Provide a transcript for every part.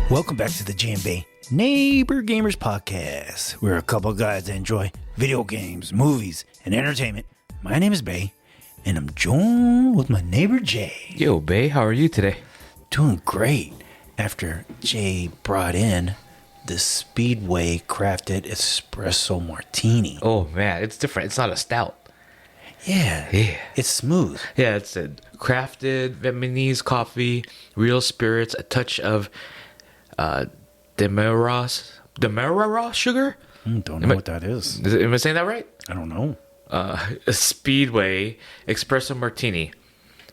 Welcome back to the J&B Neighbor Gamers Podcast. We're a couple of guys that enjoy video games, movies, and entertainment. My name is Bay, and I'm joined with my neighbor Jay. Yo, Bay, how are you today? Doing great. After Jay brought in the Speedway Crafted Espresso Martini. Oh, man, it's different. It's not a stout. Yeah. It's smooth. Yeah, it's a crafted Vietnamese coffee, real spirits, a touch of Demerara sugar? Don't know what that is. Am I saying that right? I don't know. A Speedway Espresso Martini.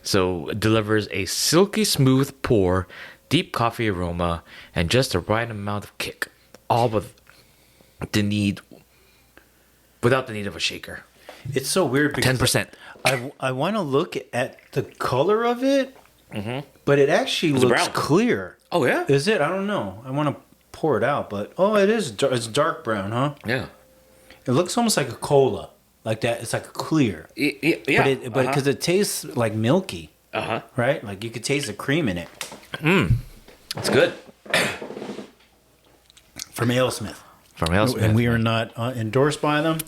So it delivers a silky smooth pour, deep coffee aroma, and just the right amount of kick. All without the need of a shaker. It's so weird because 10%. I want to look at the color of it, but it actually looks brown. clear. Oh, yeah? Is it? I don't know. I want to pour it out, but it is. It's dark brown, huh? Yeah. It looks almost like a cola, like that. It's like a clear. Yeah. But because it tastes like milky, right? Like you could taste the cream in it. It's good. From AleSmith. And we are not endorsed by them.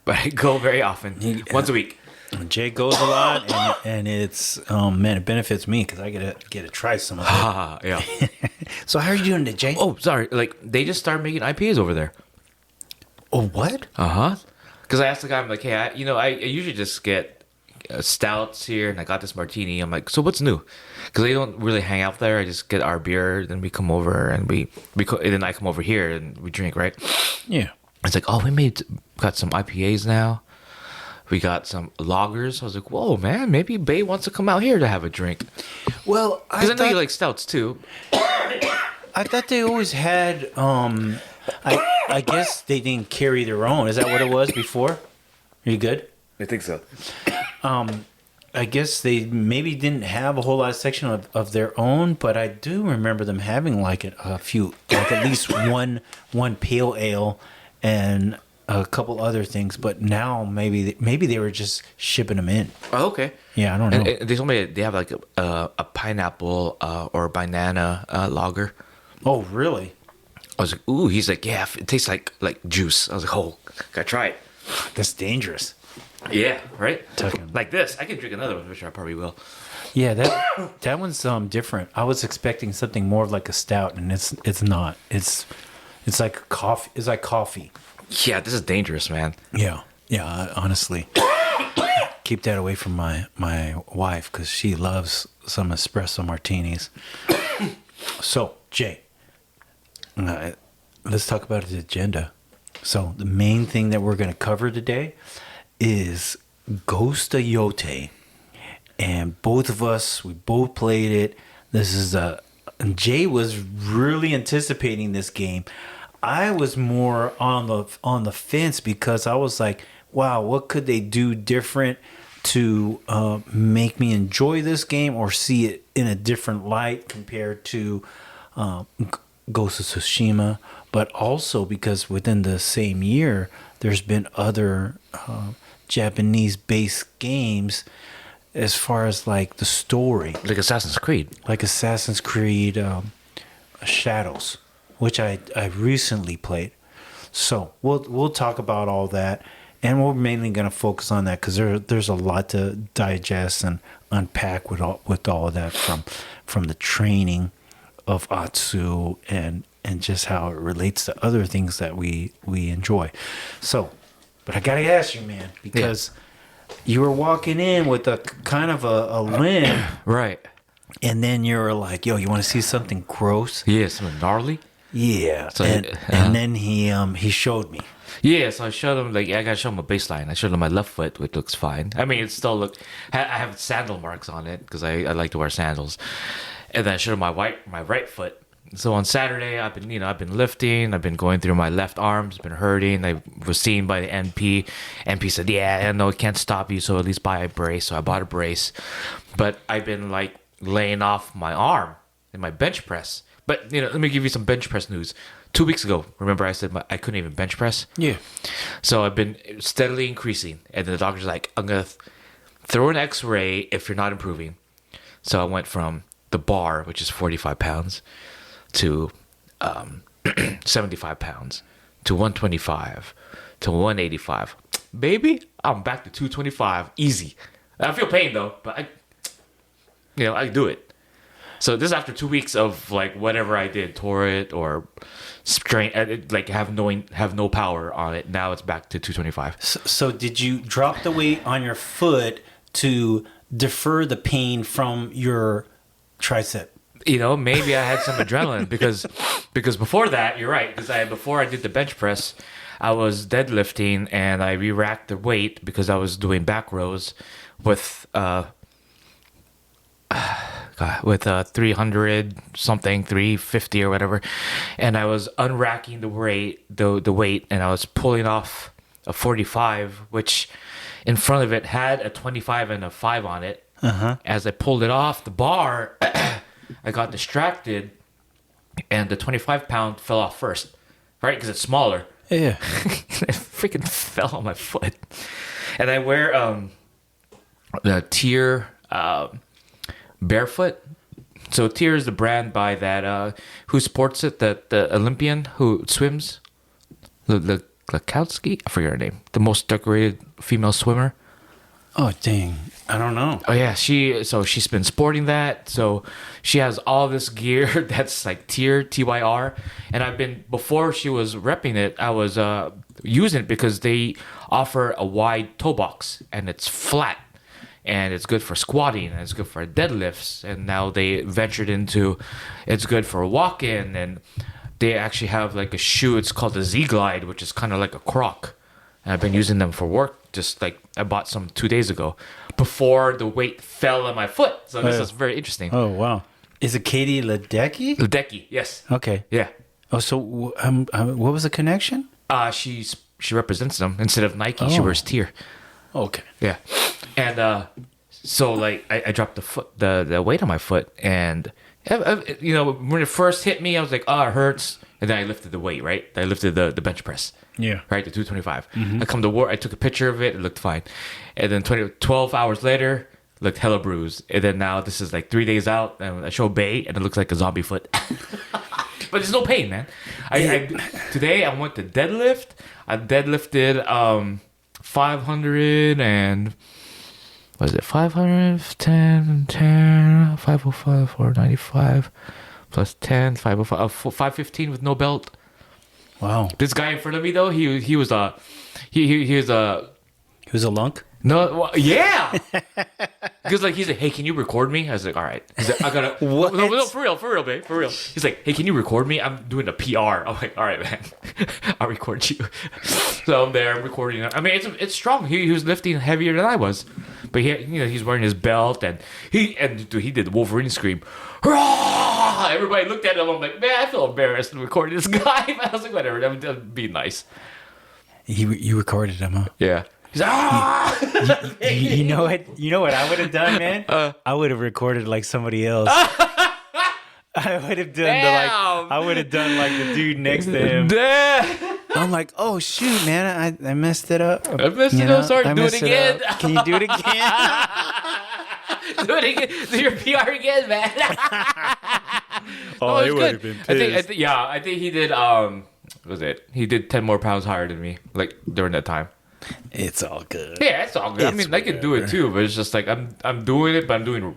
But I go very often, once a week. Jay goes a lot, and it's man, it benefits me because I get to try some of it. Yeah. So how are you doing today, Jay? Oh, sorry. Like they just started making IPAs over there. Oh, what? Because I asked the guy, I'm like, hey, I usually just get stouts here, and I got this martini. I'm like, so what's new? Because they don't really hang out there. I just get our beer, then we come over, and and then I come over here and we drink, right? Yeah. It's like, oh, got some IPAs now. We got some lagers. I was like, whoa, man, maybe Bay wants to come out here to have a drink. Well, because I know you like stouts too. I thought they always had. I guess they didn't carry their own. Is that what it was before? Are you good? I think so. I guess they maybe didn't have a whole lot of section of their own, but I do remember them having like a few, like at least one pale ale and a couple other things. But now maybe they were just shipping them in. Oh, okay. Yeah, I don't know. And they told me they have like a pineapple or banana lager. Oh, really? I was like, ooh. He's like, yeah, it tastes like juice. I was like, oh, gotta try it. That's dangerous. Yeah, right. Like this, I can drink another one, which I probably will. Yeah, that one's different. I was expecting something more of like a stout, and it's not. It's like coffee. It's like coffee. Yeah, this is dangerous, man. Yeah. Honestly, keep that away from my wife because she loves some espresso martinis. So, Jay, let's talk about the agenda. So, the main thing that we're going to cover today is Ghost of Yotei, and both of us, we both played it. And Jay was really anticipating this game. I was more on the fence because I was like, wow, what could they do different to make me enjoy this game or see it in a different light compared to Ghost of Tsushima, but also because within the same year there's been other Japanese-based games as far as like the story, like Assassin's Creed, Shadows, which I recently played. So we'll talk about all that, and we're mainly going to focus on that because there's a lot to digest and unpack with all of that from the training of Atsu and just how it relates to other things that we enjoy. So, but I gotta ask you, man, because you were walking in with a kind of a limp, right? And then you were like, "Yo, you want to see something gross?" Yeah, something gnarly. Yeah, so, and then he showed me. Yeah, so I showed him, like, I gotta show him a baseline. I showed him my left foot, which looks fine. I mean, it still I have sandal marks on it because I like to wear sandals. And then I showed him my right foot. So on Saturday, I've been lifting. I've been going through my left arm. It's been hurting. I was seen by the NP. NP said, yeah, no, it can't stop you, so at least buy a brace. So I bought a brace. But I've been, like, laying off my arm in my bench press. But let me give you some bench press news. 2 weeks ago, remember I said I couldn't even bench press. Yeah. So I've been steadily increasing, and the doctor's like, I'm gonna throw an X-ray if you're not improving. So I went from the bar, which is 45 pounds, to 75 pounds, to 125, to 185. Baby, I'm back to 225, easy. I feel pain though, but I do it. So this is after 2 weeks of like whatever I did, tore it or strain, like have no power on it. Now it's back to 225. So did you drop the weight on your foot to defer the pain from your tricep? Maybe I had some adrenaline because before that, you're right. Because before I did the bench press, I was deadlifting and I re-racked the weight because I was doing back rows with 300 something, 350 or whatever, and I was unracking the weight, and I was pulling off a 45, which in front of it had a 25 and a 5 on it. As I pulled it off the bar, I got distracted, and the 25-pound fell off first, right? Because it's smaller. Yeah. It freaking fell on my foot. And I wear the Tier barefoot. So Tier is the brand by that who sports it, the Olympian who swims, the Lakowski, I forget her name, the most decorated female swimmer. Oh dang, I don't know. Oh yeah, she's been sporting that. So she has all this gear that's like Tier, TYR, and before she was repping it, I was using it because they offer a wide toe box and it's flat. And it's good for squatting, and it's good for deadlifts. And now they ventured into, it's good for walking, and they actually have like a shoe. It's called the Z Glide, which is kind of like a Croc. And I've been using them for work. Just like I bought some 2 days ago, before the weight fell on my foot. So this is very interesting. Oh wow, is it Katie Ledecky? Ledecky, yes. Okay. Yeah. Oh, so what was the connection? She represents them instead of Nike. She wears Tier. Okay. Yeah. And so like I dropped the weight on my foot, and when it first hit me, I was like, oh, it hurts. And then I lifted the weight, right? I lifted the bench press. Yeah. Right, the 225. I come to work, I took a picture of it looked fine. And then 12 hours later, looked hella bruised. And then now this is like 3 days out, and I show Bay, and it looks like a zombie foot. But there's no pain, man. Today I went to deadlift. I deadlifted 500 and what is it? 510, 10, 505, 495 plus 10, 505, 515 with no belt. Wow. This guy in front of me though, he was a lunk? No, well, yeah. Because like he's like, hey, can you record me? I was like, all right. He's like, I gotta. What? No, for real, babe, for real. He's like, hey, can you record me? I'm doing a PR. I'm like, all right, man, I'll record you. So I'm there, I'm recording. I mean, it's strong. He was lifting heavier than I was, but he's wearing his belt, and he did the Wolverine scream. Hurrah! Everybody looked at him. I'm like, man, I feel embarrassed to record this guy. But I was like, whatever, I'm being nice. You recorded him, huh? Yeah. He's like, ah! You know what? You know what I would have done, man? I would have recorded like somebody else. I would have done like the dude next to him. Damn. I'm like, oh shoot, man, I messed it up. I messed it up. Sorry, do it again. Can you do it again? Do it again. Do your PR again, man. Oh, it would have been pissed. I think he did. What was it? He did 10 more pounds higher than me, like during that time. It's all good. Yeah, it's all good. I mean, I can do it too, but it's just like I'm doing it, but I'm doing.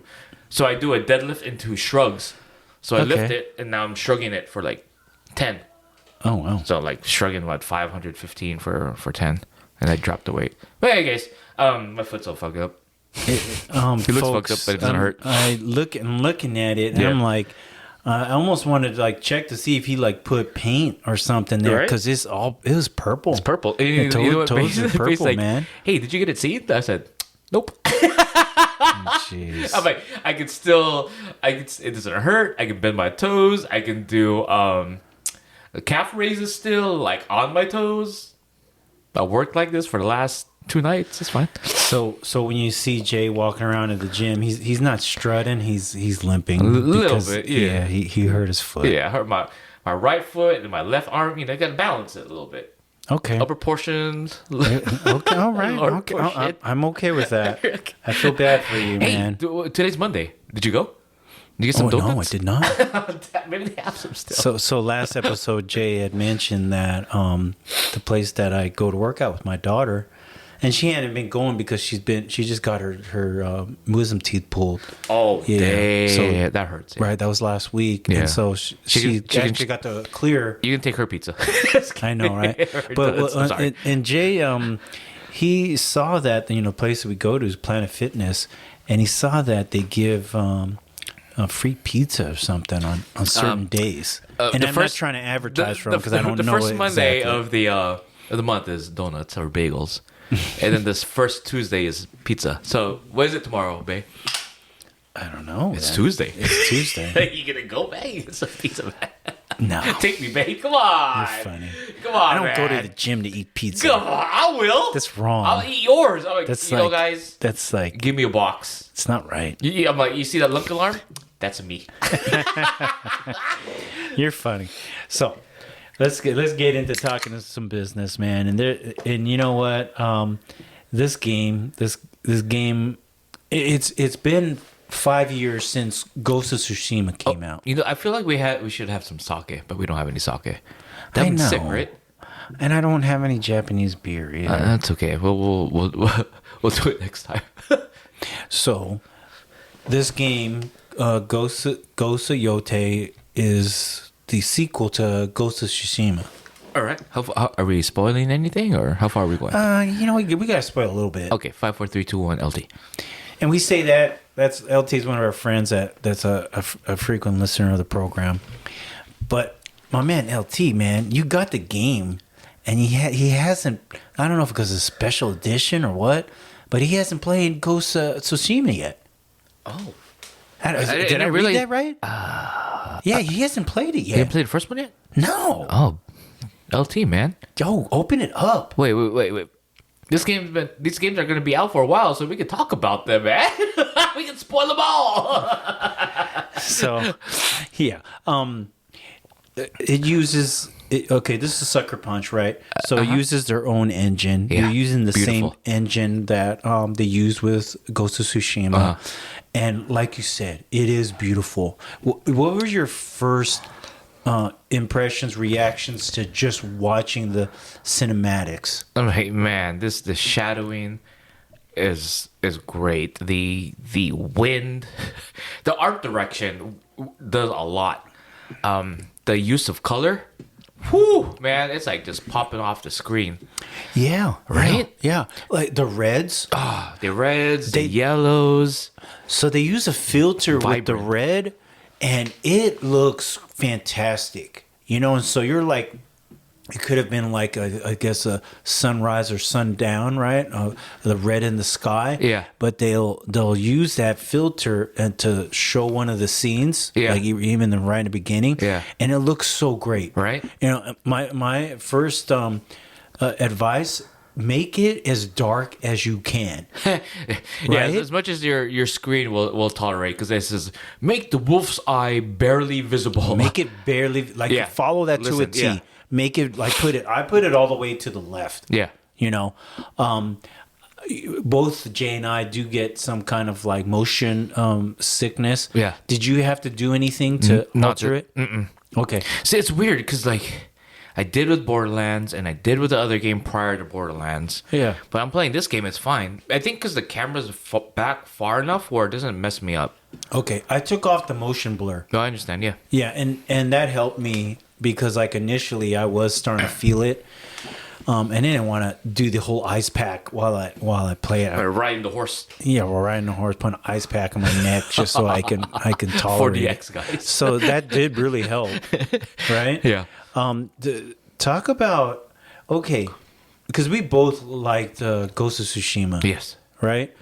So I do a deadlift into shrugs. So I lift it, and now I'm shrugging it for like 10. Oh wow! So like shrugging 515 for 10, and I dropped the weight. But anyways, my foot's all fucked up. It looks fucked up, but it doesn't hurt. I'm looking at it, and I'm like, I almost wanted to like check to see if he like put paint or something there because it was purple. It's purple. The toes are purple, like, man. Hey, did you get it seed? I said, nope. Jeez. I'm like, it doesn't hurt. I can bend my toes. I can do calf raises still, like on my toes. I worked like this for the last 2 nights. It's fine. So when you see Jay walking around at the gym, he's not strutting. He's limping Little bit, yeah. he hurt his foot. Yeah, I hurt my right foot and my left arm. You know, I got to balance it a little bit. Okay. Upper portions. Okay. All right. Lower Okay. portion. I'm okay with that. I feel bad for you, Hey, man. today's Monday. Did you go? Did you get some Oh donuts? no, I did not. Maybe they have some still. So last episode, Jay had mentioned that the place that I go to work out with my daughter, and she hadn't been going because she just got her wisdom teeth pulled. Oh, Yeah, yeah. so- That hurts. Yeah. Right, that was last week, Yeah. and so she can- actually got the clear. You can take her pizza. I know, right? Her But donuts. I'm sorry. and Jay, he saw that place that we go to is Planet Fitness, and he saw that they give a free pizza or something on certain days. And I'm not trying to advertise for them because I don't know the first Monday exactly. of the month is donuts or bagels, and then this first Tuesday is pizza. So what is it tomorrow, babe? I don't know. It's man. Tuesday. It's Tuesday. You gonna go, babe? It's a pizza, man. No, Take me, babe. Come on. you're funny. Come on, I don't go to man. the gym to eat pizza. Come on, I will. That's wrong. I'll eat yours. I'm like, That's you know, like- guys, That's like give me a box. it's not right. I'm like, you see that lunk alarm? That's me. You're funny. So let's get into talking some business, man. And you know what? This game, it's been 5 years since Ghost of Tsushima came out. You know, I feel like we should have some sake, but we don't have any sake. I That's know. sick, right? And I don't have any Japanese beer either. That's okay. We'll do it next time. So this game, Ghost of Yotei, is the sequel to Ghost of Tsushima. All right. How are we spoiling anything, or how far are we going? You know, we gotta spoil a little bit. Okay, 5, 4, 3, 2, 1, LT. And we say that's LT is one of our friends that's a frequent listener of the program. But my man LT, man, you got the game, and he hasn't. I don't know if because it's a special edition or what, but he hasn't played Ghost of Tsushima yet. Oh, Did I really- read that right? Yeah, he hasn't played it you didn't yet. play the first one yet? No. Oh, LT, man. Yo, open it up. Wait. These games are going to be out for a while, so we can talk about them, man. We can spoil them all. So, yeah. It uses. Okay, this is Sucker Punch, right? So it uses their own engine. Yeah, You're using the beautiful. same engine that they use with Ghost of Tsushima. And like you said, it is beautiful. What were your first impressions, reactions to just watching the cinematics? I'm like, man, the shadowing is great. The wind, the art direction does a lot. The use of color, whoo, man, it's like just popping off the screen. Yeah. Right? Yeah. Like the reds. The reds, the yellows. So they use a filter with the Vibrant. red, and it looks fantastic. You know, and so you're like, it could have been like I guess a sunrise or sundown, right? The red in the sky. Yeah. But they'll use that filter and to show one of the scenes. Yeah. Like even right in the beginning. Yeah. And it looks so great. Right. You know, my first advice: make it as dark as you can. Yeah, Right? as much as your screen will tolerate, because this is make the wolf's eye barely visible. Make it barely like Yeah. follow that to a Listen, T. yeah. Make it like I put it all the way to the left. Yeah. You know, both Jay and I do get some kind of like motion sickness. Yeah. Did you have to do anything to not alter to- it? Okay. See, it's weird because like I did with Borderlands and I did with the other game prior to Borderlands. Yeah. But I'm playing this game, it's fine. I think because the camera's back far enough where it doesn't mess me up. Okay. I took off the motion blur. No, I understand. Yeah. Yeah, and that helped me because like initially I was starting to feel it. And I didn't want to do the whole ice pack while I play it. Or riding the horse. Yeah, we're riding a horse, putting an ice pack on my neck just so I can tolerate 4DX it. guys. So that did really help, right? Yeah. Talk about because we both liked Ghost of Tsushima. Yes. Right.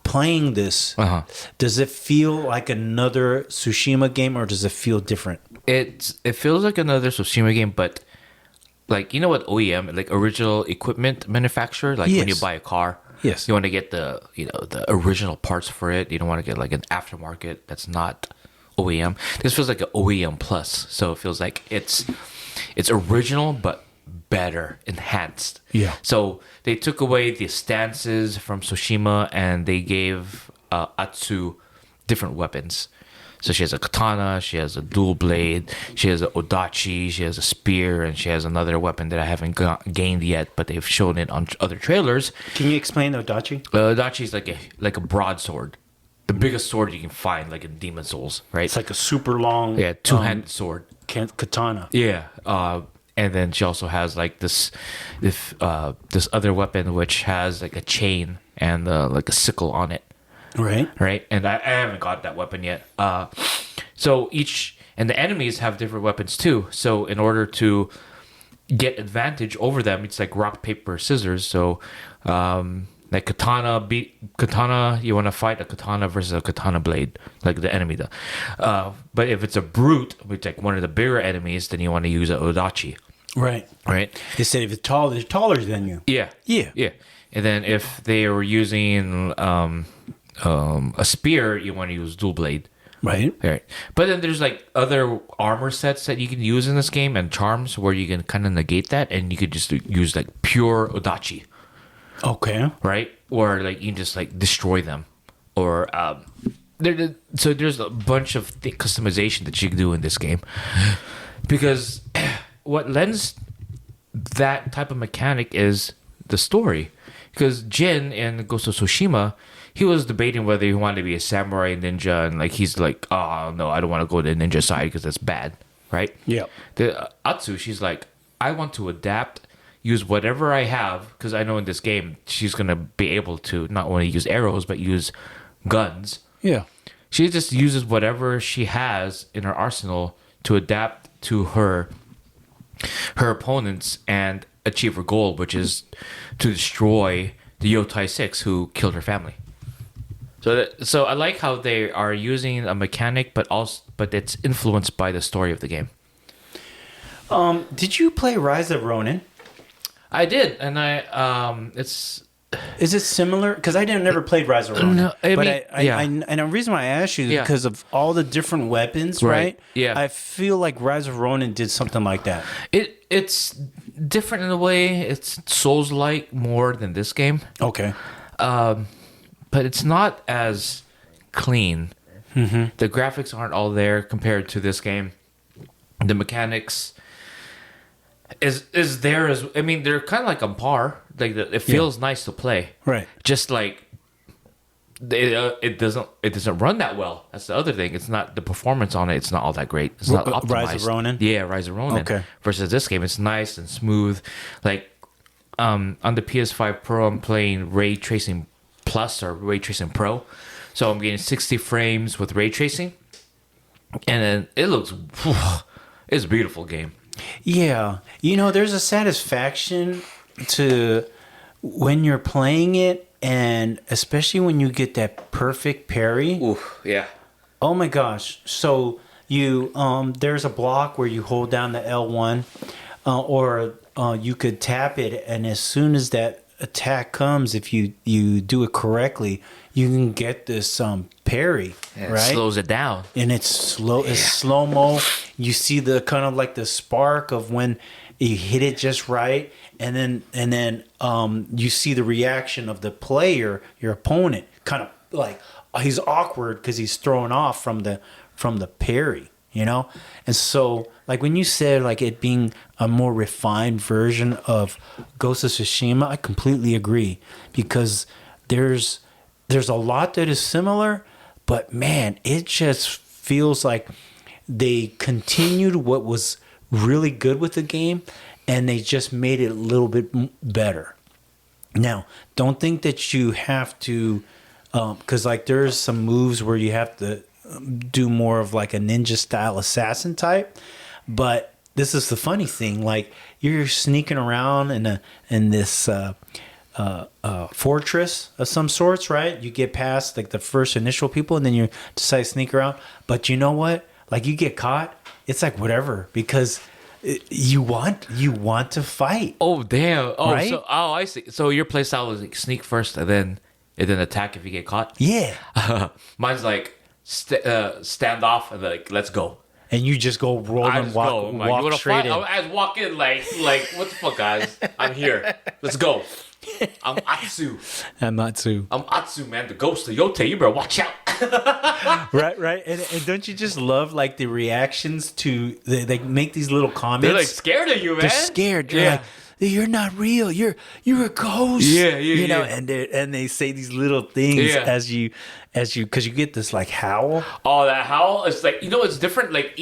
Playing this, does it feel like another Tsushima game, or does it feel different? It feels like another Tsushima game, but like, you know what OEM, like original equipment manufacturer, like when you Yes. buy a car, Yes. you want to get the, you know, the original parts for it. You don't want to get like an aftermarket that's not OEM. This feels like an OEM plus, so it feels like it's original but better, enhanced. Yeah. So they took away the stances from Tsushima and they gave Atsu different weapons. So she has a katana, she has a dual blade, she has an odachi, she has a spear, and she has another weapon that I haven't gained yet, but they've shown it on other trailers. Can you explain the Odachi? Odachi is like a broadsword, the biggest sword you can find, like in Demon Souls, right? It's like a super long, Yeah, two-handed sword. katana. Yeah, and then she also has like this other weapon which has like a chain and like a sickle on it. Right. Right, and I haven't got that weapon yet. So and the enemies have different weapons too. So in order to get advantage over them, it's like rock paper scissors. So like katana, you want to fight a katana versus a katana blade, like the enemy does. But if it's a brute, which like one of the bigger enemies, then you want to use an odachi. Right. Right. They said if it's tall, they're taller than you. Yeah. Yeah. Yeah. And then if they were using a spear, you want to use dual blade. Right. Right. But then there's like other armor sets that you can use in this game and charms where you can kind of negate that and you could just use like pure odachi, Okay. right? Or like you can just like destroy them. Or so there's a bunch of customization that you can do in this game. Because what lends that type of mechanic is the story. Because Jin in Ghost of Tsushima, he was debating whether he wanted to be a samurai ninja, and like he's like, oh no, I don't want to go to the ninja side because that's bad, right? Yeah. The Atsu, she's like, I want to adapt, use whatever I have, because I know in this game she's gonna be able to not only use arrows but use guns. Yeah. She just uses whatever she has in her arsenal to adapt to her opponents and achieve her goal, which is to destroy the Yotei 6 who killed her family. So I like how they are using a mechanic, but it's influenced by the story of the game. Did you play Rise of Ronin? I did, and Is it similar? Because I never played Rise of Ronin. No, yeah. And the reason why I asked you is Yeah. because of all the different weapons, right? Yeah. I feel like Rise of Ronin did something like that. It's different in a way. It's Souls-like more than this game. Okay. But it's not as clean. Mm-hmm. The graphics aren't all there compared to this game. The mechanics is there as I mean they're kind of like on par. Like it feels nice to play. Right. Just like it doesn't run that well. That's the other thing. It's not the performance on it. It's not all that great. It's not optimized. Rise of Ronin? Yeah, Rise of Ronin. Okay. Versus this game, it's nice and smooth. Like on the PS5 Pro, I'm playing Ray Tracing Plus or Ray Tracing Pro, so I'm getting 60 frames with ray tracing, and then it looks. It's a beautiful game. Yeah. There's a satisfaction to when you're playing it, and especially when you get that perfect parry. Ooh, yeah. Oh my gosh. So you there's a block where you hold down the L1 or you could tap it, and as soon as that attack comes, if you do it correctly, you can get this parry, It right? slows it down. And it's slow-mo. You see the kind of like the spark of when you hit it just right, and then you see the reaction of the player, your opponent, kind of like he's awkward because he's thrown off from the parry, and so like when you said like it being a more refined version of Ghost of Tsushima, I completely agree, because there's a lot that is similar, but man, it just feels like they continued what was really good with the game and they just made it a little bit better. Now, don't think that you have to, because like there's some moves where you have to do more of like a ninja style assassin type, but this is the funny thing, like you're sneaking around in this fortress of some sorts, right? You get past like the first initial people and then you decide to sneak around, but you know what, like you get caught, it's like whatever, because you want to fight. Oh damn! Oh, Right? I see. So your playstyle is like sneak first and then attack if you get caught. Yeah. Mine's like stand off and like let's go. And you just go roll I and just go. I'm like, you walk wanna straight fight? I just walk in like what the fuck, guys? I'm here. Let's go. I'm Atsu. Amatsu. I'm Atsu, man. The ghost of Yotei. You better watch out. Right. And don't you just love like the reactions to they make these little comments? They're like scared of you, man. They're scared. They're Yeah. like, you're not real. You're a ghost. Yeah, You know, yeah. and they say these little things Yeah. as you because you get this like howl. Oh, that howl is like it's different. Like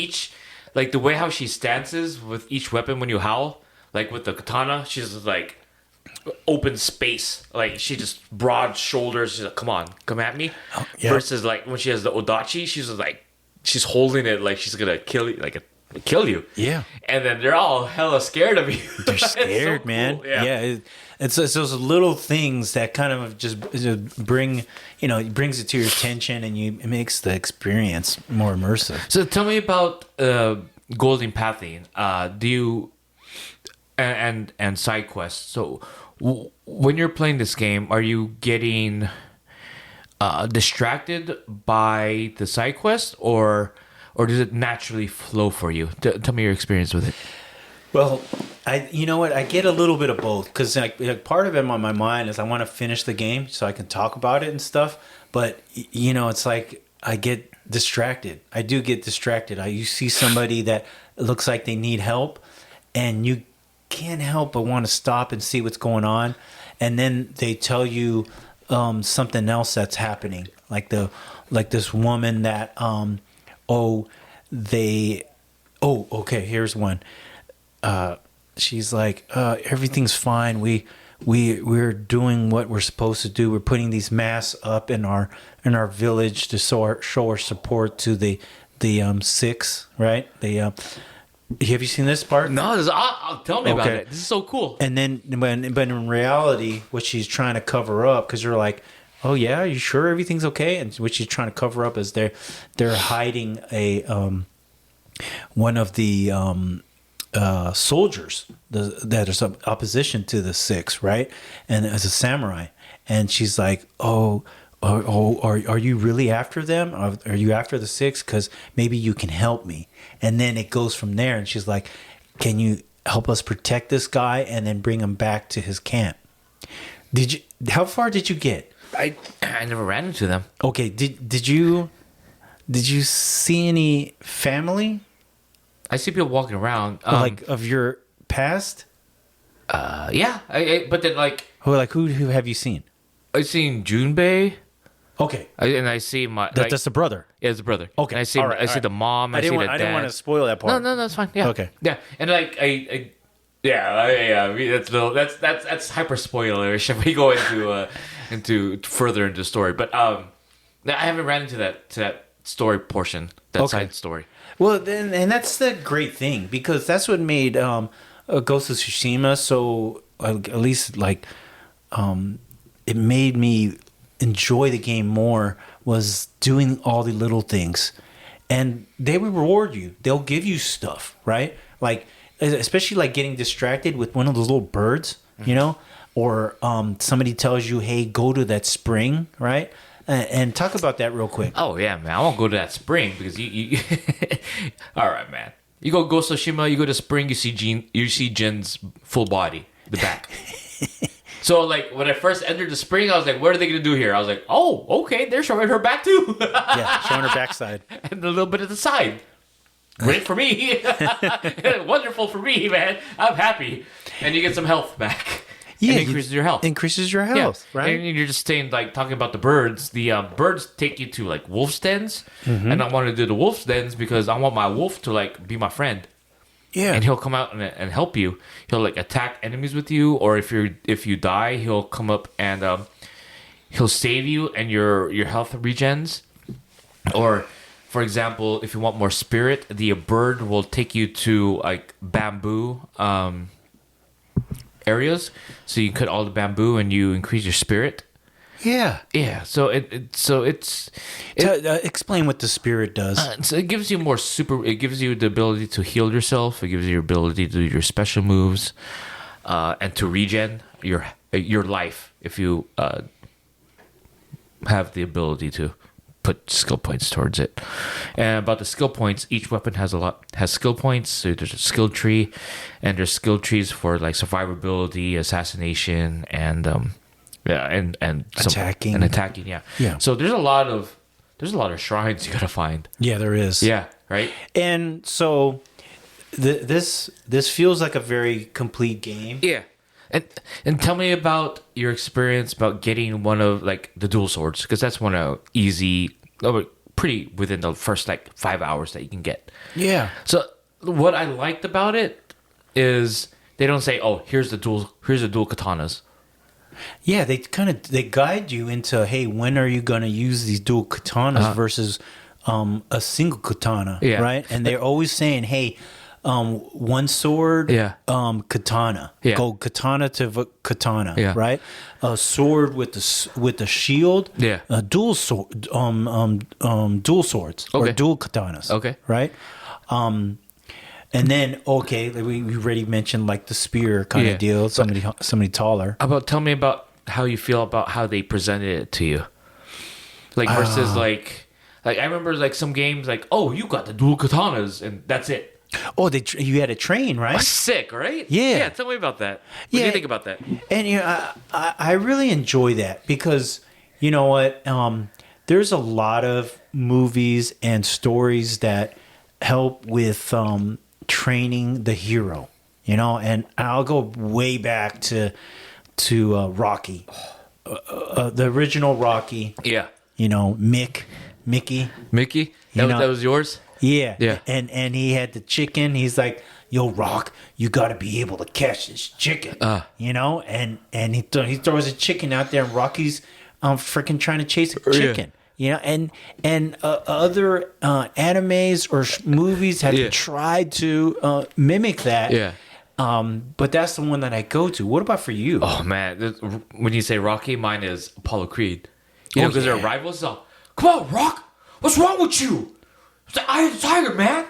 like the way how she stances with each weapon when you howl. Like with the katana, she's just like open space. Like she just broad shoulders. She's like, come on, come at me. yeah. Versus like when she has the odachi, she's just like she's holding it like she's gonna kill you, kill you. Yeah. And then they're all hella scared of you. They're It's so scared, man. cool. Yeah. It's those little things that kind of just bring, it brings it to your attention, and it makes the experience more immersive. So tell me about golden pathing. Do you and side quests? So when you're playing this game, are you getting distracted by the side quest, or does it naturally flow for you? Tell me your experience with it. Well, you know what? I get a little bit of both because like part of it on my mind is I want to finish the game so I can talk about it and stuff. But it's like I get distracted. I do get distracted. You see somebody that looks like they need help, and you can't help but want to stop and see what's going on, and then they tell you something else that's happening, like this woman that okay, here's one. She's like, everything's fine. We're doing what we're supposed to do. We're putting these masks up in our village to show our support to the six, right? Have you seen this part? No, tell me about Okay. it. This is so cool. And then, but in reality, what she's trying to cover up, because you're like, oh yeah, are you sure everything's okay? And what she's trying to cover up is they're hiding one of the soldiers that is opposition to the six, right? And as a samurai, and she's like, are you really after them? Are you after the six? Because maybe you can help me. And then it goes from there, and she's like, can you help us protect this guy and then bring him back to his camp? How far did you get? I never ran into them. Okay, did you see any family I see people walking around. like of your past? Yeah. But then like Who have you seen? I seen Junbei. Okay, And I see my that's the brother. yeah, it's a brother. Okay, And I see all right, I see all right. the mom. I see the didn't dad. want to spoil that No, part. no, that's fine. Yeah. Okay. Yeah, and like that's hyper spoilerish if we go into further into the story. But I haven't ran into that story portion, that Okay. side story. Well, then, and that's the great thing, because that's what made Ghost of Tsushima so, at least like, it made me enjoy the game more, was doing all the little things. And they reward you. They'll give you stuff, right? Like, especially like getting distracted with one of those little birds, or somebody tells you, hey, go to that spring, right? And talk about that real quick. Oh yeah, man! I won't go to that spring because you all right, man. You go Tsushima, you go to spring, you see Jin's full body, the back. So like when I first entered the spring, I was like, what are they gonna do here? I was like, oh, okay, they're showing her back too. Yeah, showing her backside. And a little bit of the side. Great for me. Wonderful for me, man. I'm happy. And you get some health back. Yeah, it increases your health. Increases your health, Yeah. right? And you're just staying like talking about the birds. The birds take you to like wolf's dens, and I want to do the wolf's dens because I want my wolf to like be my friend, Yeah. and he'll come out and help you. He'll like attack enemies with you, or if you die, he'll come up and he'll save you, and your health regens. Or, for example, if you want more spirit, the bird will take you to like bamboo areas, so you cut all the bamboo and you increase your spirit. Yeah. So Explain what the spirit does. so it gives you more super. It gives you the ability to heal yourself. It gives you your ability to do your special moves, and to regen your life if you have the ability to put skill points towards it. And about the skill points, each weapon has skill points. So there's a skill tree, and there's skill trees for like survivability, assassination, and and Attacking. and attacking. Yeah. Yeah. So there's a lot of shrines you gotta find. Yeah, there is. Yeah. Right. And so this feels like a very complete game. Yeah. And tell me about your experience about getting one of like the dual swords, because that's one of pretty within the first like 5 hours that you can get. Yeah. So what I liked about it is they don't say, "Oh, here's the dual katanas." Yeah, they guide you into, hey, when are you going to use these dual katanas versus a single katana, Yeah. right? And they're always saying, hey, one sword, Yeah. Katana, Yeah. go katana to katana, Yeah. right? A sword with the shield, Yeah. Dual sword, dual swords or Okay. dual katanas, Okay. right? And then like we already mentioned like the spear kind Yeah. of deal, somebody taller. Tell me about how you feel about how they presented it to you, like versus like I remember like some games like, "Oh, you got the dual katanas and that's it." Oh, you had to train, right? Sick, right? Yeah. Yeah. Tell me about that. What do Yeah. you think about that? And I really enjoy that because you know what? There's a lot of movies and stories that help with training the hero. You know, and I'll go way back to Rocky, the original Rocky. Yeah. You know, Mickey. Mickey, You know- that was yours. Yeah. Yeah. And he had the chicken. He's like, "Yo, Rock, you got to be able to catch this chicken." You know, and he throws a chicken out there, and Rocky's freaking trying to chase a chicken. You know, and other animes or movies have Yeah. tried to mimic that. Yeah. But that's the one that I go to. What about for you? Oh man, when you say Rocky, mine is Apollo Creed. You know, Oh, because yeah. they're rivals. So, come on, Rock. What's wrong with you? It's the Eye of the Tiger, man.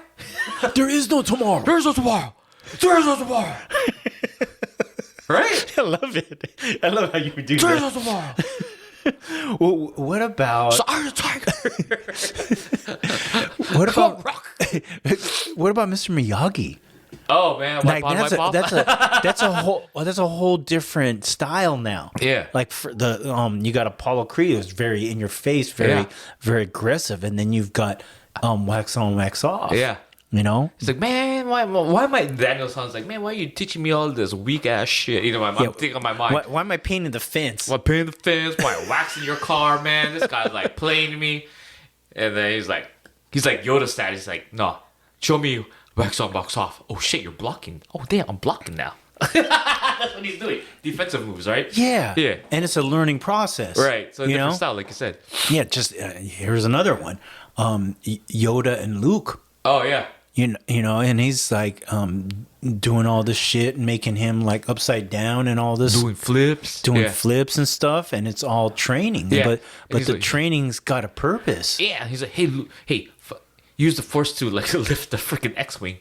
There is no tomorrow. There's no tomorrow. There's no tomorrow. Right? I love it. I love how you do There's that. no tomorrow. Well, what about It's the Eye of the Tiger. what Come on, about Rock. what about Mr. Miyagi? Oh man, Like wipe on, that's wipe off. that's a whole different style now. Yeah. Like for the you got Apollo Creed, who's very in your face, very Yeah. very aggressive, and then you've got wax on, wax off. Yeah. You know. He's like, man, why my Daniel sounds like, man, why are you teaching me all this weak ass shit? You know, I'm thinking on my mind. Why am I painting the fence? Why painting the fence? Why waxing your car, man? This guy's like playing me. And then he's like Yoda style. He's like, no, show me wax on, wax off. Oh shit, you're blocking. Oh damn, I'm blocking now. That's what he's doing. Defensive moves, right? Yeah. Yeah. And it's a learning process. Right. So a you different know? style, like you said. Yeah. Just here's another one. Yoda and Luke. Oh yeah. You know, and he's like doing all this shit and making him like upside down and all this, Doing flips. doing Yeah. flips and stuff, and it's all training. Yeah. But And he's the like- training's got a purpose. Yeah, he's like, hey, Luke, hey, use the Force to like lift the freaking X-wing,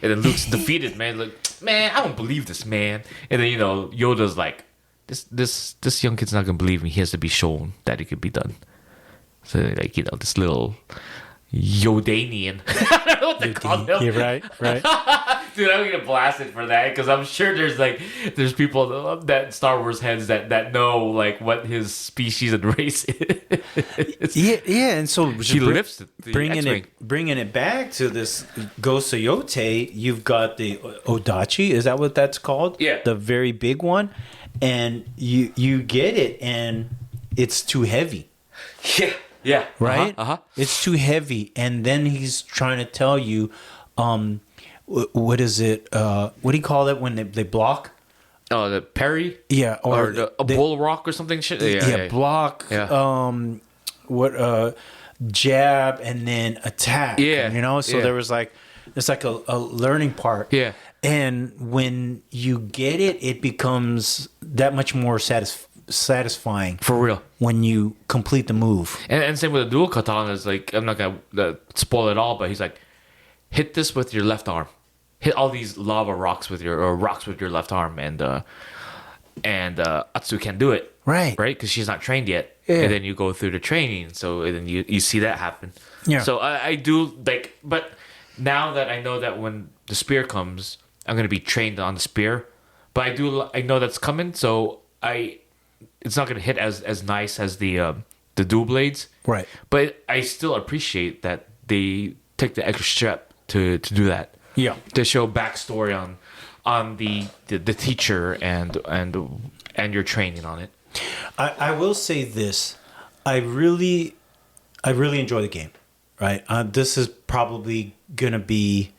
and then Luke's defeated, man. Like, man, I don't believe this, man. And then Yoda's like, this young kid's not gonna believe me. He has to be shown that it could be done. So like this little Yodanian, I don't know what to call him. Yeah, right. Dude, I'm gonna get blasted for that because I'm sure there's people that Star Wars heads that know like what his species and race is. Yeah, and so He lifts the X-wing. bringing it back to this Ghost of Yotei, you've got the Odachi. Is that what that's called? Yeah. The very big one, and you get it, and it's too heavy. Yeah. Right? Uh-huh. It's too heavy. And then he's trying to tell you, what is it? What do you call it when they block? Oh, the parry? Yeah. Or a bull rock or something? Shit. Yeah. Block. Yeah. Jab and then attack. Yeah, You know? So yeah. there was like, it's like a learning part. Yeah. And when you get it, it becomes that much more satisfying For real. when you complete the move. And same with the dual katana is like, I'm not gonna spoil it all, but he's like, hit this with your left arm, hit all these lava rocks with your left arm, and Atsu can't do it, Right. because she's not trained yet. Yeah. And then you go through the training, so and then you see that happen. Yeah. So I do like, but now that I know that when the spear comes, I'm gonna be trained on the spear, but I know that's coming, so it's not gonna hit as nice as the dual blades. Right. But I still appreciate that they take the extra step to do that. Yeah. To show backstory on the teacher and your training on it. I will say this. I really enjoy the game. Right. This is probably gonna be.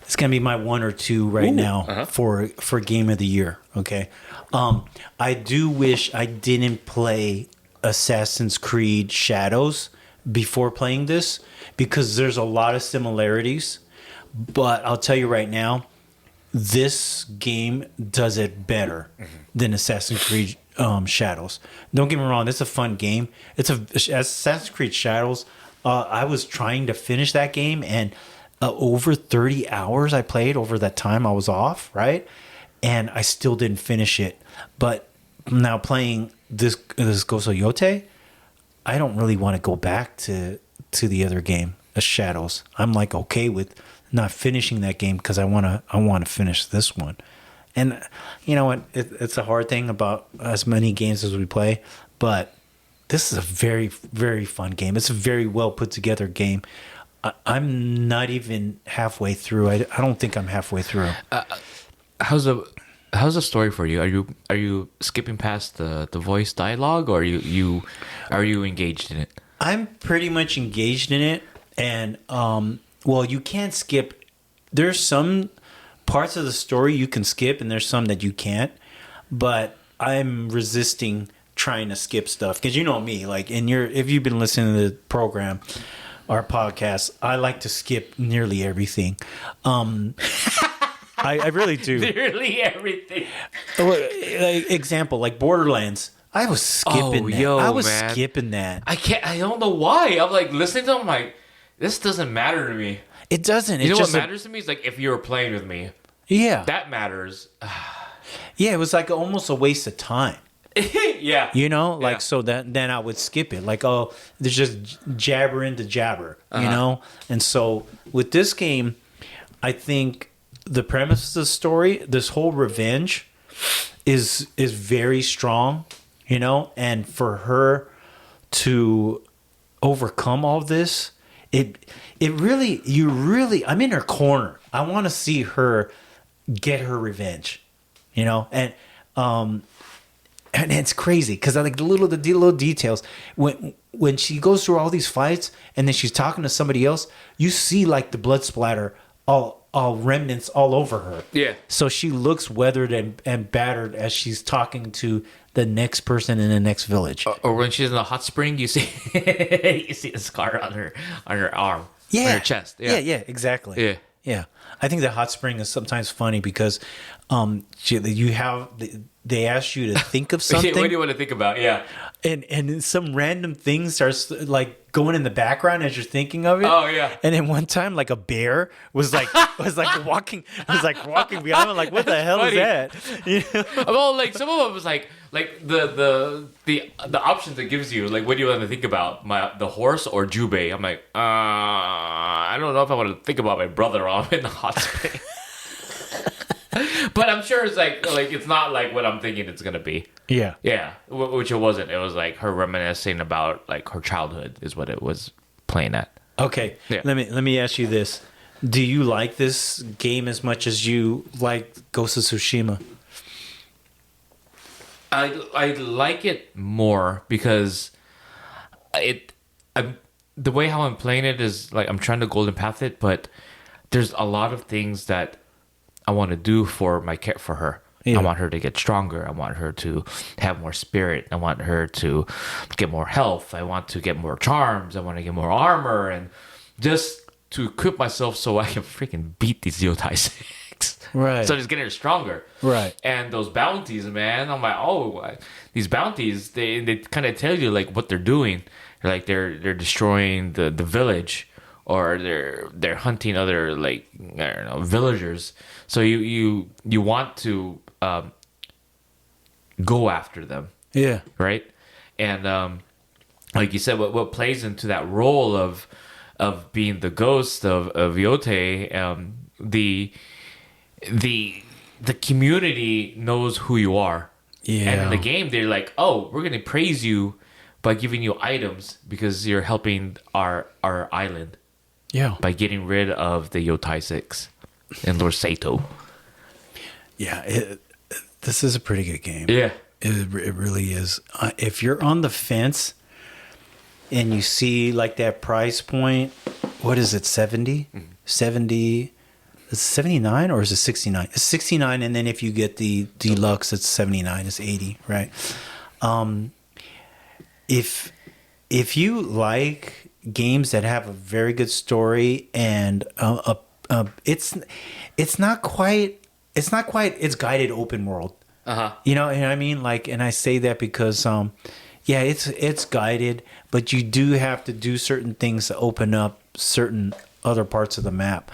It's gonna be my 1 or 2 right now for game of the year. Okay. I do wish I didn't play Assassin's Creed Shadows before playing this because there's a lot of similarities. But I'll tell you right now, this game does it better than Assassin's Creed Shadows. Don't get me wrong, it's a fun game. Assassin's Creed Shadows. I was trying to finish that game, and over 30 hours I played over that time I was off, right? And I still didn't finish it. But now playing this Ghost of Yotei, I don't really want to go back to the other game, Shadows. I'm like okay with not finishing that game because I want to finish this one. And you know what? It's a hard thing about as many games as we play, but this is a very, very fun game. It's a very well put together game. I'm not even halfway through. I don't think I'm halfway through. How's the story for you? Are you skipping past the voice dialogue, or are you engaged in it? I'm pretty much engaged in it, and well, you can't skip. There's some parts of the story you can skip, and there's some that you can't. But I'm resisting trying to skip stuff because you know me. Like if you've been listening to the program, our podcast, I like to skip nearly everything. I really do. Nearly everything. Example, like Borderlands. I was skipping that. I was skipping that. I don't know why. I'm like listening to them, I'm like, this doesn't matter to me. It doesn't. You know what matters to me is like if you were playing with me. Yeah. That matters. Yeah, it was like almost a waste of time. Yeah. You know, like so that then I would skip it. Like, oh, there's just jabber into jabber, you know? And so with this game, I think the premise of the story, this whole revenge is very strong, you know, and for her to overcome all this, it really I'm in her corner. I want to see her get her revenge, you know, and it's crazy because I like the little details when she goes through all these fights and then she's talking to somebody else, you see like the blood splatter, all remnants all over her. Yeah. So she looks weathered and battered as she's talking to the next person in the next village. Or when she's in the hot spring, you see you see the scar on her arm, on her chest. Yeah, exactly. Yeah. Yeah. I think the hot spring is sometimes funny because they ask you to think of something. What do you want to think about? Yeah. And some random thing starts like going in the background as you're thinking of it. Oh yeah. And then one time, like a bear was walking behind. I'm like, what the hell is that? You know? Well, like some of them was like the options it gives you. Like, what do you want to think about? The horse or Jubei? I'm like, I don't know if I want to think about my brother while I'm in the hot spring. But I'm sure it's like it's not like what I'm thinking it's gonna be. Yeah. Yeah, which it wasn't. It was like her reminiscing about like her childhood is what it was playing at. Okay. Yeah. Let me ask you this: do you like this game as much as you like Ghost of Tsushima? I like it more because the way how I'm playing it is like I'm trying to golden path it, but there's a lot of things that I want to do for her. Yeah. I want her to get stronger. I want her to have more spirit. I want her to get more health. I want to get more charms. I want to get more armor, and just to equip myself so I can freaking beat these Yotais. 6. Right. So just getting stronger. Right. And those bounties, man, I'm like, these bounties, they kind of tell you like what they're doing. Like they're destroying the village, or they're hunting other, like, I don't know, villagers. So you want to go after them, Yeah. right? And like you said, what plays into that role of being the ghost of Yotei, the community knows who you are. Yeah. And in the game, they're like, oh, we're gonna praise you by giving you items because you're helping our island Yeah. by getting rid of the Yotei 6 and Lord Sato. Yeah. This is a pretty good game. Yeah. It really is. If you're on the fence and you see like that price point, what is it, 70? 70, is it 79 or is it 69? It's 69, and then if you get the deluxe, it's 79. It's 80, right? If you like games that have a very good story and it's not quite it's guided open world. You know what I mean? Like, and I say that because, yeah, it's guided, but you do have to do certain things to open up certain other parts of the map.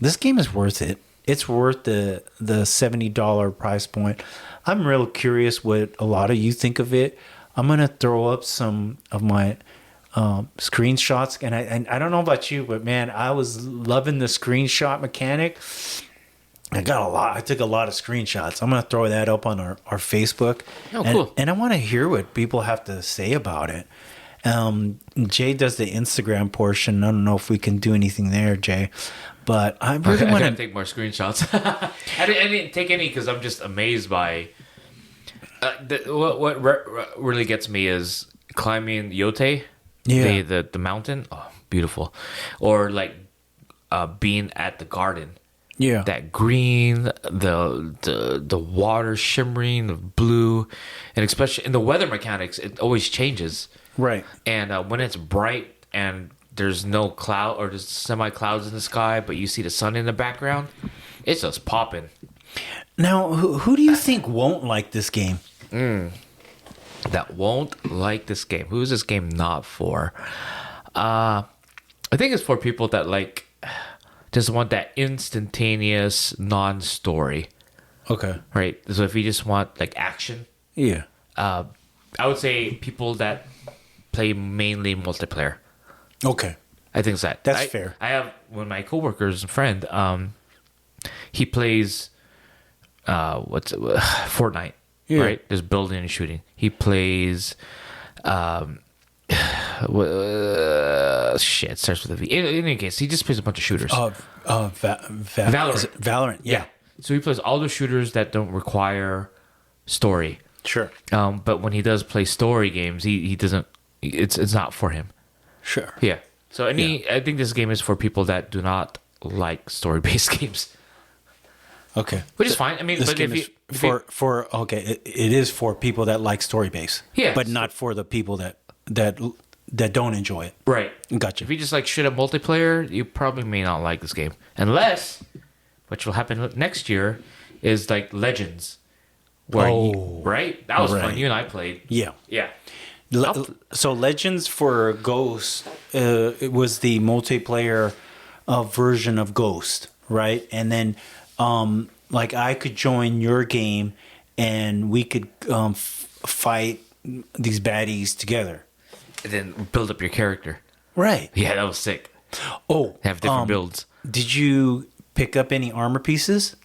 This game is worth it. It's worth the $70 price point. I'm real curious what a lot of you think of it. I'm gonna throw up some of my screenshots, and I don't know about you, but man, I was loving the screenshot mechanic. I took a lot of screenshots. I'm going to throw that up on our Facebook. Oh, cool. And I want to hear what people have to say about it. Jay does the Instagram portion. I don't know if we can do anything there, Jay. But I really want to to take more screenshots. I didn't take any because I'm just amazed by... what really gets me is climbing Yotei, Yeah. the mountain. Oh, beautiful. Or like being at the garden. Yeah. That green, the water shimmering, the blue, and especially in the weather mechanics, it always changes. Right. And when it's bright and there's no cloud or there's semi clouds in the sky, but you see the sun in the background, it's just popping. Now, who do you think won't like this game? That won't like this game. Who is this game not for? I think it's for people that like just want that instantaneous non-story, Okay. right? So if you just want like action, Yeah. I would say people that play mainly multiplayer. Okay. I think That's fair. I have one of my coworkers, friend. He plays Fortnite, Yeah. right? There's building and shooting. He plays shit, starts with a V. In any case, he just plays a bunch of shooters. Valorant. Is it Valorant. Yeah. So he plays all the shooters that don't require story. Sure. But when he does play story games, he doesn't. It's not for him. Sure. Yeah. So I think this game is for people that do not like story-based games, Okay. which is fine. I mean, This but game is it is for people that like story based. Yeah. But not for the people that don't enjoy it. right. Gotcha. If you just like shit up multiplayer, you probably may not like this game, unless, which will happen next year, is like Legends, where right? That was fun. Right. You and I played. Yeah. Yeah. So Legends for Ghost, it was the multiplayer version of Ghost, right? And then, like I could join your game, and we could fight these baddies together. And then build up your character. Right. Yeah, that was sick. Oh, Have different builds. Did you pick up any armor pieces?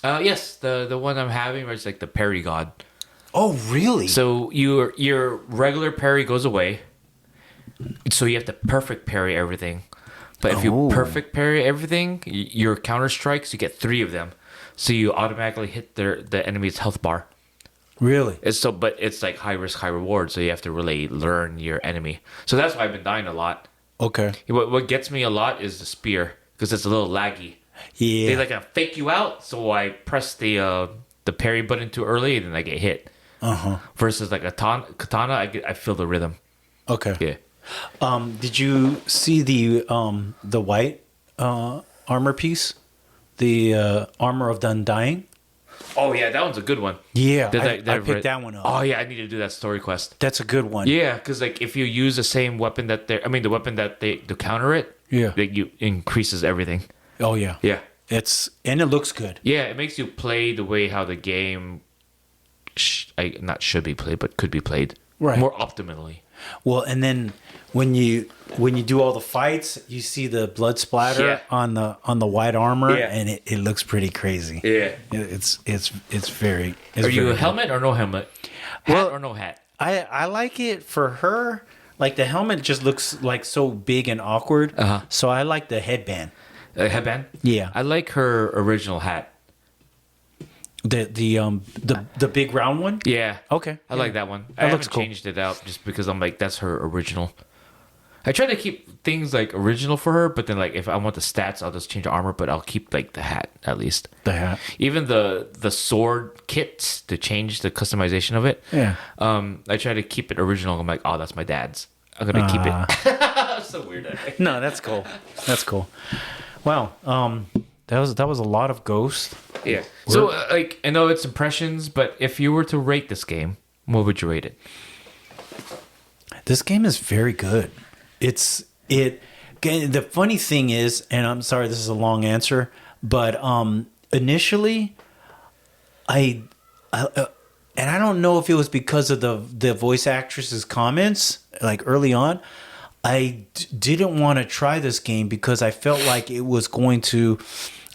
Yes, the one I'm having where it's like the parry god. Oh, really? So your regular parry goes away. So you have to perfect parry everything. But if you perfect parry everything, your counter strikes, you get 3 of them. So you automatically hit the enemy's health bar. Really? But it's like high risk, high reward. So you have to really learn your enemy. So that's why I've been dying a lot. Okay. What gets me a lot is the spear because it's a little laggy. Yeah. They like to fake you out, so I press the parry button too early and then I get hit. Versus like a katana, I feel the rhythm. Okay. Yeah. Did you see the white armor piece? Armor of the Undying. Oh yeah, that one's a good one. Yeah, Did I picked that one up. Oh yeah, I need to do that story quest. That's a good one. Yeah, because like if you use the same weapon the weapon that they to counter it, Yeah. like you increases everything. Oh yeah. Yeah, And it looks good. yeah, it makes you play the way how the game, not should be played, but could be played Right. more optimally. Well, and then when you do all the fights, you see the blood splatter Yeah. on the white armor, Yeah. and it looks pretty crazy. Yeah. It's very. It's Are you very a helmet or no helmet? Hat Well- or no hat? I like it for her. Like the helmet just looks like so big and awkward. Uh-huh. So I like the headband. A headband? Yeah. I like her original hat. The big round one. Yeah. Okay. I like that one. That I looks haven't cool. changed it out just because I'm like, that's her original. I try to keep things like original for her, but then like if I want the stats, I'll just change the armor, but I'll keep like the hat at least. The hat. Even the sword kits to change the customization of it. Yeah. I try to keep it original. I'm like, oh, that's my dad's. I'm gonna keep it. So weird. No, that's cool. That's cool. Wow. That was a lot of Ghost. Yeah. So like I know it's impressions, but if you were to rate this game, what would you rate it? This game is very good. The funny thing is, and I'm sorry this is a long answer, but initially and I don't know if it was because of the voice actress's comments like early on, didn't want to try this game because I felt like it was going to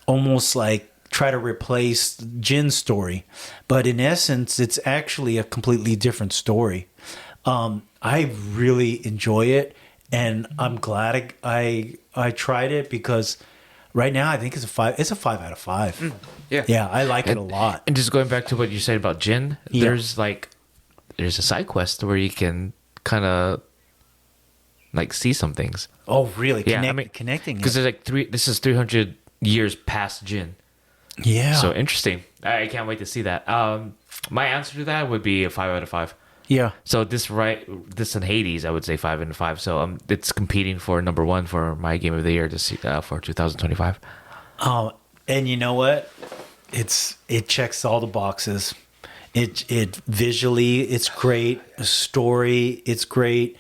almost like try to replace Jin's story, but in essence it's actually a completely different story. I really enjoy it, and I'm glad I tried it because right now I think it's a 5 out of 5. Yeah, I like it a lot. And just going back to what you said about Jin, Yeah. there's a side quest where you can kind of like see some things. Oh, really? Yeah, Connecting because it. there's like this is 300 years past Jin. Yeah. So interesting. I can't wait to see that. My answer to that would be a 5 out of 5. yeah. So this in Hades, I would say 5 out of 5. So it's competing for number 1 for my game of the year for 2025. And you know what? It checks all the boxes. It visually it's great. The story it's great.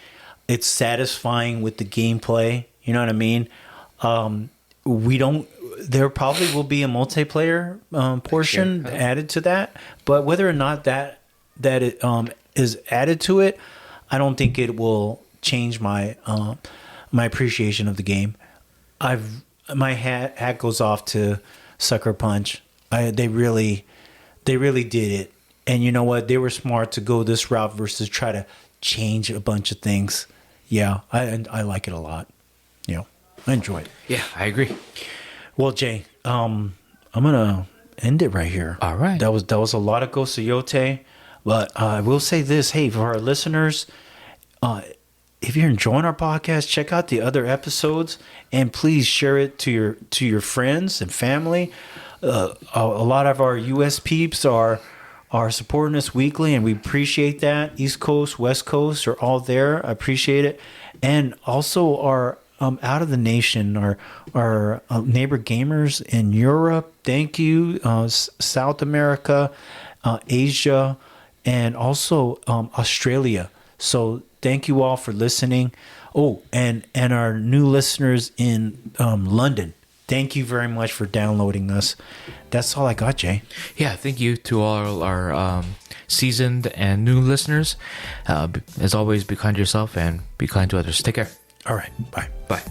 It's satisfying with the gameplay. You know what I mean? There probably will be a multiplayer portion added to that, but whether or not that it is added to it, I don't think it will change my my appreciation of the game. My hat goes off to Sucker Punch. They really did it, and you know what? They were smart to go this route versus try to change a bunch of things. Yeah, I like it a lot. You know, I enjoy it. Yeah, I agree. Well, Jay, I'm gonna end it right here. All right. That was a lot of Ghost of Yotei, but I will say this: hey, for our listeners, if you're enjoying our podcast, check out the other episodes and please share it to your friends and family. A lot of our US peeps are supporting us weekly, and we appreciate that. East Coast, West Coast are all there. I appreciate it, and also our out of the nation, our neighbor gamers in Europe. Thank you, South America, Asia, and also Australia. So thank you all for listening. Oh, and our new listeners in London. Thank you very much for downloading us. That's all I got, Jay. Yeah, thank you to all our seasoned and new listeners. As always, be kind to yourself and be kind to others. Take care. All right. Bye. Bye.